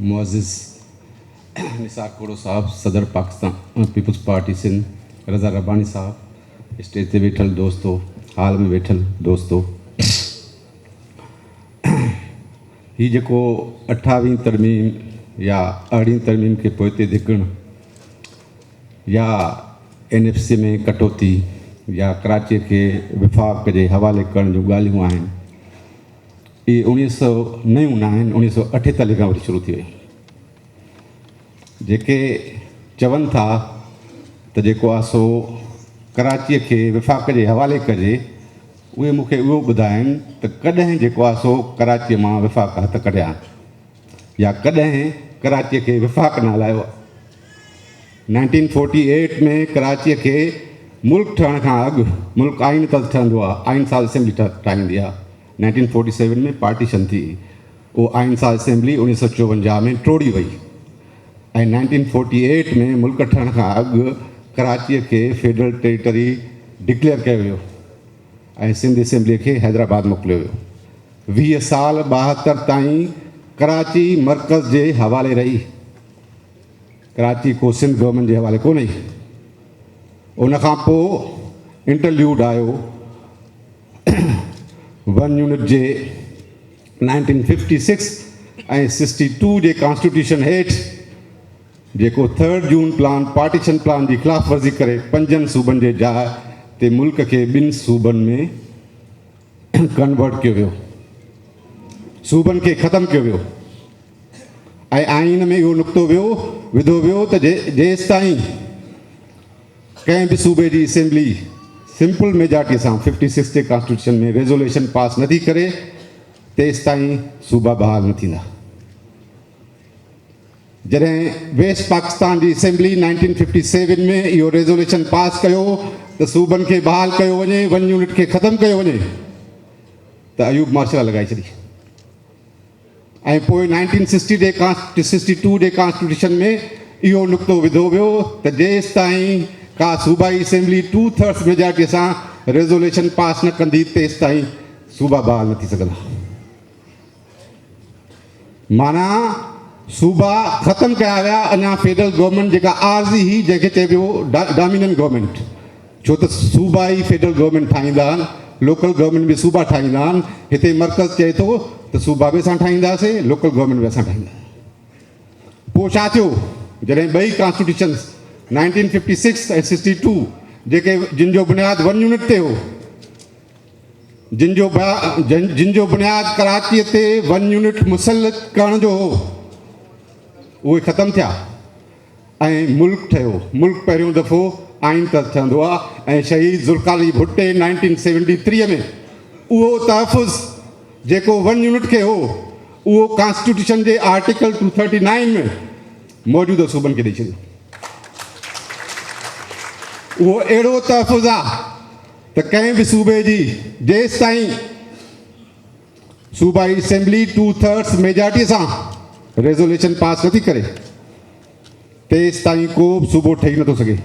मुअज़्ज़िज़ निसार कोड़ो साहब, सदर Pakistan peoples party Sindh, रज़ा रब्बानी साहब, stage ते वेठल दोस्तों, हाल में वेठल दोस्तों, ही जेको 28वीं तरमीम या 18वीं तरमीम के पोइते धिकण या NFC में कटौती या कराची के विफ़ाक़ जे हवाले करण जूं ॻाल्हियूं आहिनि, इहे 1900 नयूं न आहिनि, 1948 खां वठी शुरू थी वई। जेके चवनि था त जेको आहे सो कराचीअ खे विफ़ाक़ जे हवाले कजे, उहे मूंखे उहो ॿुधाइनि त कॾहिं जेको आहे सो कराचीअ मां विफ़ाक़ हथ कढिया या कॾहिं कराचीअ खे विफ़ाक़ न हलायो। 1948 में कराचीअ खे मुल्क ठहण खां अॻु मुल्क आइन त ठहंदो आहे, आइन साज़ असेंबली ठाहींदी आहे। 1947 में पार्टीशन थी, उहो आइन साज़ असेंबली 1954 में टोड़ी वई ऐं 1948 में मुल्क ठहण खां अॻु कराचीअ खे फेडरल टेरिटरी डिक्लेयर कयो वियो ऐं सिंध असेंबलीअ खे हैदराबाद मोकिलियो वियो। 20 साल 72 ताईं कराची मर्कज़ जे हवाले रही, कराची को सिंध गवर्नमेंट जे हवाले कोन हुई। उन खां पोइ इंटरल्यूड आयो 1 यूनिट जे 1956 ऐं 62 जे कॉन्स्टिट्यूशन हेठि जेको 3 जून प्लान पार्टीशन प्लान जी ख़िलाफ़ वर्ज़ी करे 5 सूबनि जे जाइ ते मुल्क खे 2 सूबनि में कन्वर्ट कयो वियो, सूबनि खे ख़तमु कयो वियो ऐं आइन में इहो नुक़्तो विधो वियो त जेसि ताईं कंहिं बि सूबे जी असेंबली सिंपल मेजॉरिटीअ सां 56 जे कॉन्स्टिट्यूशन में रेज़ोल्यूशन पास नथी करे, तेसि ताईं सूबा बहाल न थींदा। जॾहिं वेस्ट पाकिस्तान जी असेंबली 1957 में इहो रेज़ोल्यूशन पास कयो त सूबनि खे बहाल कयो वञे, 1 यूनिट खे ख़तमु कयो वञे, त अयूब मार्शल लॻाए छॾी ऐं पोइ 1962 जे कॉन्स्टिट्यूशन में इहो नुक़्तो विधो वियो त जेसि ताईं का सूबाई असेंबली 2/3 मेजॉरिटीअ सां रेज़ोल्यूशन पास न कंदी, तेसि ताईं सूबा बहाल न थी सघंदा। माना सूबा ख़तमु कया विया, अञा फेडरल गवर्नमेंट जेका आरज़ी हुई, जंहिंखे चइबो डोमिनेंट गवर्नमेंट, छो त सूबा ई फेडरल गवर्नमेंट ठाहींदा आहिनि, लोकल गवर्नमेंट बि सूबा ठाहींदा आहिनि। हिते मर्कज़ चए थो त सूबा बि असां ठाहींदासीं, लोकल गवर्नमेंट बि असां ठाहींदासीं। पोइ छा थियो, जॾहिं ॿई कॉन्स्टिट्यूशन 1956 ऐं 62 जेके जिन जो बुनियादु 1 यूनिट ते हो, जिन जो बुनियादु कराचीअ ते 1 यूनिट मुसलत करण जो हो, उहे ख़तमु थिया ऐं मुल्क ठहियो। मुल्क पहिरियों दफ़ो आइन त ठहंदो आहे ऐं शहीद ज़ुल्फ़िकार भुट्टे 1973 में उहो तहफ़ुज़ जेको 1 यूनिट खे हो, उहो कॉन्स्टिट्यूशन जे आर्टिकल 239 में मौजूदु सूबनि खे ॾेई छॾियो। उहो अहिड़ो तहफ़ुज़ आहे त कंहिं बि सूबे जी जेसि ताईं सूबाई असेंबली 2/3 मेजॉरिटीअ सां रेज़ोल्यूशन पास नथी करे, तेसि ताईं को बि सूबो ठही नथो सघे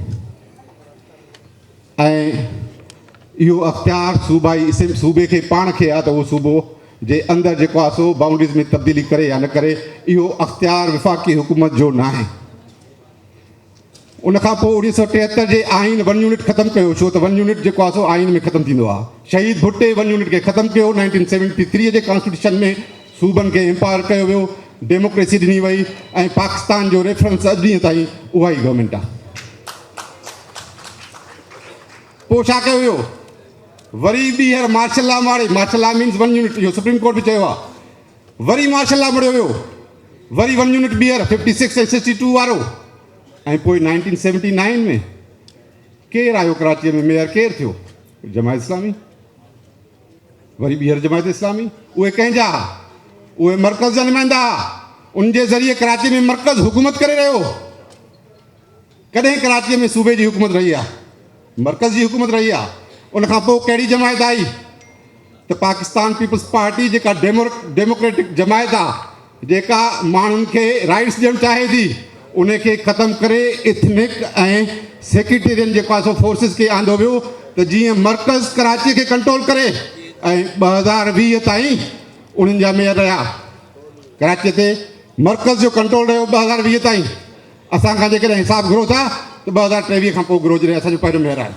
ऐं इहो अख़्तियार सूबे खे पाण खे आहे त उहो सूबो जे अंदरि जेको आहे सो बाउंड्रीज़ में तब्दीली करे या न करे, इहो अख़्तियार विफ़ाक़ी हुकूमत जो न आहे। उन खां पोइ 1973 जे आइन 1 यूनिट ख़तमु कयो, छो त 1 यूनिट जेको आहे सो आइन में ख़तमु थींदो आहे। शहीद भुट्टे 1 यूनिट खे ख़तमु कयो। 1973 जे कॉन्स्टिट्यूशन में सूबनि खे एम्पावर कयो वियो, डेमोक्रेसी ॾिनी वई ऐं पाकिस्तान जो रेफरेंस अॼु ॾींहं ताईं उहा ई गवर्नमेंट आहे। पोइ छा कयो वियो, वरी ॿीहर मार्शल लॉ मारे, मार्शल लॉ मीन्स 1 यूनिट, इहो सुप्रीम कोर्ट बि चयो आहे। वरी मार्शल लॉ मड़ियो वियो, वरी 1 यूनिट ॿीहर 56 ऐं 62 वारो ऐं पोइ 1979 में केरु आयो कराचीअ में मेयर, केरु थियो, जमायत इस्लामी। वरी ॿीहर जमायत इस्लामी, उहे कंहिंजा, उहे मर्कज़ जा नुमाइंदा, उनजे ज़रिए कराची में मर्कज़ हुकूमत करे रहियो। कॾहिं कराचीअ में सूबे जी हुकूमत रही आहे, मर्कज़ जी हुकूमत रही आहे। उन खां पोइ कहिड़ी जमायत आई त पाकिस्तान पीपल्स पार्टी, जेका डेमोक्रेटिक जमायत आहे, जेका माण्हुनि खे राइट्स ॾियणु चाहे थी, उनखे ख़तमु करे इथनिक ऐं सेक्रेटेरियन जेको आहे सो फोर्सिस खे आंदो वियो त जीअं मर्कज़ कराचीअ खे कंट्रोल करे ऐं 2020 ताईं उन्हनि जा मेयर रहिया। कराचीअ ते मर्कज़ जो कंट्रोल रहियो 2020 ताईं। असां खां जेकॾहिं हिसाबु घुरो था त 2023 खां पोइ घुरो जॾहिं असांजो पहिरियों महिर आहे।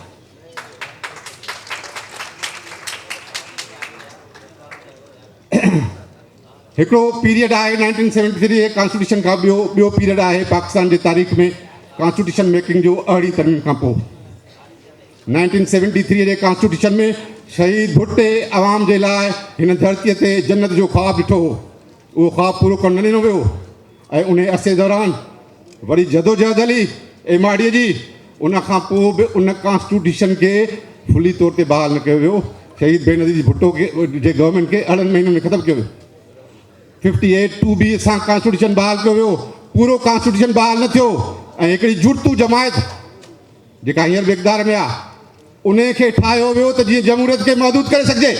हिकिड़ो पीरियड आहे 1973 कॉन्स्टिट्यूशन खां ॿियो पीरियड आहे पाकिस्तान जी तारीख़ में कॉन्स्टिट्यूशन मेकिंग जो 18 तरमीम खां पोइ। 1973 जे कॉन्स्टिट्यूशन में शहीद भुट्टे आवाम जे लाइ हिन धरतीअ ते जन्नत जो ख़्वाबु ॾिठो हो, उहो ख़्वाबु पूरो करणु न ॾिनो वियो ऐं उन अरसे दौरान वरी जदोजहद हली एमआरडीअ जी। उन खां पोइ बि उन कॉन्स्टिट्यूशन खे फुली तौर ते बहाल न कयो वियो। शहीद बेनज़ीर भुट्टो खे जे गवर्नमेंट खे 8 महीननि में ख़तमु कयो वियो। 58 बी सां कॉन्स्टिट्यूशन बहाल कयो वियो, पूरो कॉन्स्टिट्यूशन बहाल न थियो ऐं हिकिड़ी जुड़तू जमायत जेका हींअर इक़्तिदार में आहे उन खे ठाहियो वियो त जीअं जमहूरियत खे महदूद करे सघिजे।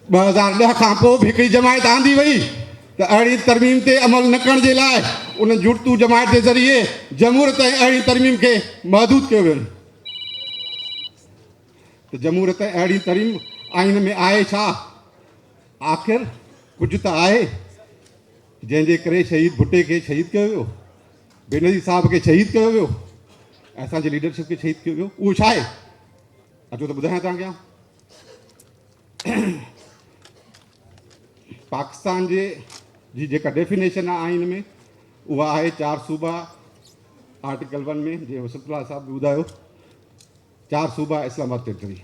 2010 खां पोइ बि हिकिड़ी जमायत आंदी वई त 18 तरमीम ते अमल न करण जे लाइ उन जुड़तू जमायत जे ज़रिए जमहूरियत ऐं 18 तरमीम खे महदूद कयो वियो। त जमहूरियत ऐं 18 तरमीम आइन में आहे छा? आख़िर कुझु त आहे जंहिंजे करे शहीद भुट्टे खे शहीद कयो वियो, बेनज़ीर साहब खे शहीद कयो वियो, असांजी लीडरशिप खे शहीद कयो वियो। उहो छा आहे? अचो त ॿुधायां तव्हांखे। पाकिस्तान जी जेका डेफिनेशन आहे आइन में उहा आहे 4 सूबा। आर्टिकल 1 में जे हुसनतुल्लाह साहब बि ॿुधायो 4 सूबा इस्लामाबाद टेरिटरी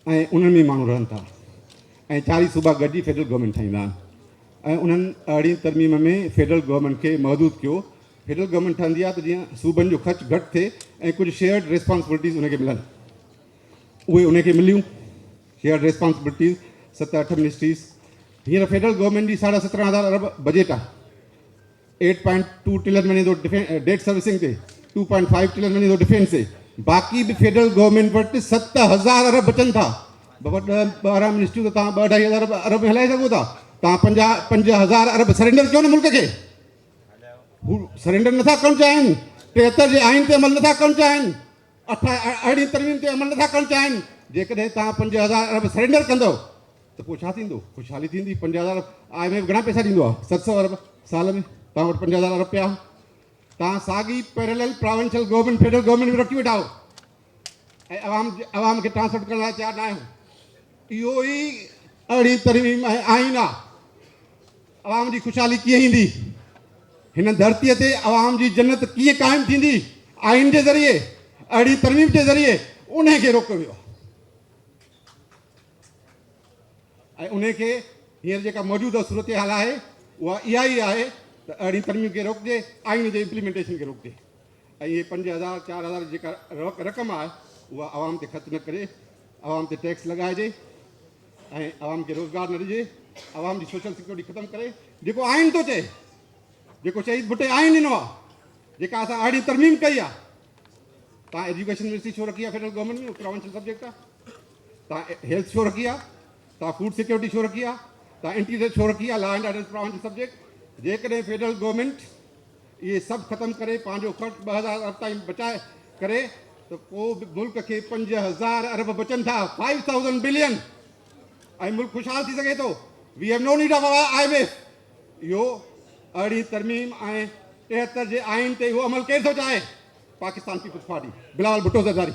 ऐं उन्हनि में माण्हू रहनि था ऐं 4 सूबा गॾिजी फेडरल गवर्नमेंट ठाहींदा आहिनि ऐं उन्हनि 18 तरमीम में फेडरल गवर्नमेंट खे महदूद कयो। फेडरल गवर्नमेंट ठहंदी आहे त जीअं सूबनि जो ख़र्चु घटि थिए ऐं कुझु शेयर्ड रिस्पॉन्सिबिलिटीज़ उनखे मिलनि, उहे उनखे मिलियूं। Shared responsibilities 7-8 ministries. हींअर फेडरल गवर्नमेंट जी 17,500 अरब बजट आहे। 8.2 ट्रिलियन वञे थो डेट सर्विसिंग ते, 2.5 ट्रिलियन वञे थो डिफेंस ते। बाक़ी बि फेडरल गवर्नमेंट वटि 7,000 अरब बचनि था। 12 मिनिस्ट्रियूं त तव्हां 2-2.5 अरब में हलाए सघो था। तव्हां 5,000 अरब सरेंडर कयो न मुल्क खे। हू सरेंडर नथा करणु चाहिनि, 73 जे आइन ते अमल नथा करणु चाहिनि, 18 तरमीम ते अमल नथा करणु चाहिनि। जेकॾहिं तव्हां 5,000 अरब सरेंडर कंदव त पोइ छा थींदो? ख़ुशहाली थींदी। 5,000 IMF घणा पैसा ॾींदो आहे? 700 अरब साल में। तव्हां वटि 5,000 अरब पिया। तव्हां साॻी parallel provincial government federal government में रखी वेठा आहियो ऐं अवाम खे ट्रांसफर करण लाइ तयारु न आहियो। इहो ई 18 तरमीम ऐं आइन आहे। अवाम जी ख़ुशहाली कीअं ईंदी? हिन धरतीअ ते अवाम जी जन्नत कीअं क़ाइमु थींदी? आइन जे ज़रिए, 18 तरमीम जे ज़रिए उन खे रोकियो वियो ऐं उन खे हींअर जेका मौजूदा सूरत हाल आहे उहा इहा ई आहे त 18 तरमीम खे रोकिजे, आइन जे इम्प्लीमेंटेशन खे रोकिजे ऐं इहे 5,000 4,000 जेका रक़म आहे उहा अवाम ते ख़र्चु न करे, अवाम ते टैक्स लॻाइजे ऐं अवाम खे रोज़गार न ॾिजे, अवाम जी सोशल सिक्योरिटी ख़तमु करे। जेको आइन थो चए, जेको शहीद भुट्टे आइन ॾिनो आहे, जेका असां 18 तरमीम कई आहे, तव्हां एजुकेशन मिनिस्ट्री छो रखी आहे फेडरल गवर्नमेंट में? प्रोविंशियल सब्जेक्ट आहे। तव्हां हेल्थ छो रखी आहे? तव्हां फूड सिक्योरिटी छो रखी आहे? तव्हां इंटीरियर छो रखी आहे? Law and order provincial subject. जेकॾहिं फेडरल गवर्नमेंट इहे सभु ख़तमु करे पंहिंजो ख़र्चु 2,000 अरब ताईं बचाए करे त पोइ मुल्क खे 5,000 अरब बचनि था, 5,000 बिलियन, ऐं मुल्क ख़ुशहाल थी सघे थो। We have no need of IMF। इहो 18 तरमीम ऐं 73 जे आइन ते उहो अमल केरु थो चाहे? पाकिस्तान पीपुल्स पार्टी, बिलावल भुट्टो ज़रदारी।